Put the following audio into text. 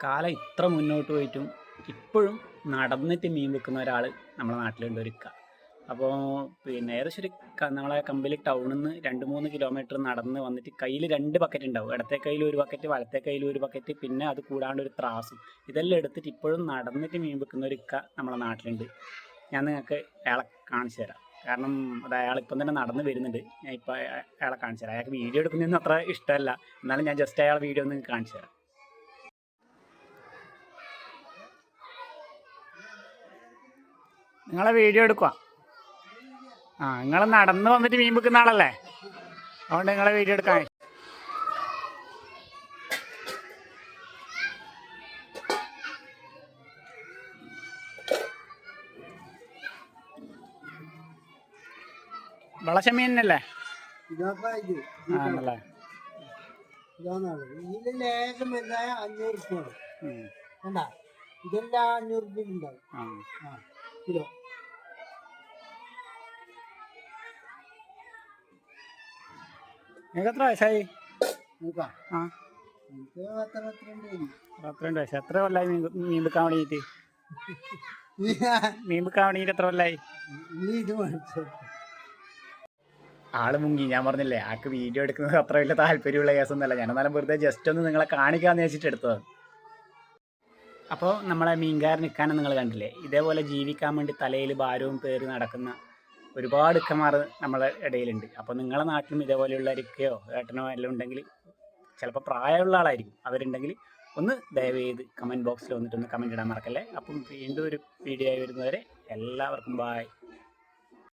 കാലം ഇത്ര മുന്നോട്ട് പോയിട്ടും ഇപ്പോഴും നടന്നിട്ട് മീൻ വിൽക്കുന്ന ഒരാൾ നമ്മുടെ നാട്ടിലുണ്ട് ഒരു ഇക്ക. അപ്പോൾ പിന്നെ ഏകദേശം നമ്മളെ കമ്പലി ടൗണിൽ നിന്ന് 2-3 കിലോമീറ്റർ നടന്ന് വന്നിട്ട് കയ്യിൽ 2 ബക്കറ്റ് ഉണ്ടാവും. ഇടത്തെ കയ്യിൽ ഒരു ബക്കറ്റ്, വലത്തെ കയ്യിൽ ഒരു ബക്കറ്റ്, പിന്നെ അത് കൂടാണ്ട് ഒരു ത്രാസും. ഇതെല്ലാം എടുത്തിട്ട് ഇപ്പോഴും നടന്നിട്ട് മീൻ വിൽക്കുന്ന ഒരു ഇക്ക നമ്മുടെ നാട്ടിലുണ്ട്. ഞാൻ നിങ്ങൾക്ക് അയാളെ കാണിച്ചു തരാം. കാരണം അത് അയാളിപ്പം തന്നെ നടന്ന് വരുന്നുണ്ട്. ഞാൻ ഇപ്പോൾ അയാളെ കാണിച്ചു തരാം. അയാൾക്ക് വീഡിയോ എടുക്കുന്നതൊന്നും അത്ര ഇഷ്ടമല്ല, എന്നാലും ഞാൻ ജസ്റ്റ് അയാളെ വീഡിയോ ഒന്ന് കാണിച്ചു തരാം. നിങ്ങളെ വീഡിയോ എടുക്കുക. നിങ്ങൾ നടന്ന് വന്നിട്ട് മീൻ വിൽക്കുന്ന ആളല്ലേ, അതുകൊണ്ട് നിങ്ങളെ വീഡിയോ എടുക്കാൻ. വളശമീനല്ലേ? ആണല്ലേ? ഇതെല്ലാം 500 രൂപ ഉണ്ടാവും കിലോ. നിങ്ങൾക്ക് എത്ര വയസ്സായി? 32 വയസ്സ്. എത്ര കൊല്ലായി മീൻ വിൽക്കാൻ വേണ്ടിയിട്ട്? മീൻ വിൽക്കാൻ വേണ്ടിയിട്ട് എത്ര കൊല്ലായി? ആള് മുങ്ങി. ഞാൻ പറഞ്ഞില്ലേ, ആൾക്ക് വീഡിയോ എടുക്കുന്നത് അത്ര വലിയ താല്പര്യമുള്ള കേസൊന്നുമല്ല. ഞാൻ എന്നാലും വെറുതെ ജസ്റ്റ് ഒന്ന് നിങ്ങളെ കാണിക്കാമെന്ന് വെച്ചിട്ട് എടുത്തത്. അപ്പോൾ നമ്മളെ മീൻകാരൻ നിൽക്കാനും നിങ്ങൾ കണ്ടില്ലേ, ഇതേപോലെ ജീവിക്കാൻ വേണ്ടി തലയിൽ ഭാരവും പേര് നടക്കുന്ന ഒരുപാട് ഇക്കന്മാർ നമ്മളെ ഇടയിലുണ്ട്. അപ്പോൾ നിങ്ങളെ നാട്ടിലും ഇതേപോലെയുള്ള ഇക്കയോ ഏട്ടനോ എല്ലാം ഉണ്ടെങ്കിൽ, ചിലപ്പോൾ പ്രായമുള്ള ആളായിരിക്കും, അവരുണ്ടെങ്കിൽ ഒന്ന് ദയവ് ചെയ്ത് കമൻറ്റ് ബോക്സിൽ വന്നിട്ടൊന്ന് കമൻറ്റ് ഇടാൻ മറക്കല്ലേ. അപ്പം വീണ്ടും ഒരു വീഡിയോ ആയി വരുന്നവരെ എല്ലാവർക്കും ബായ്.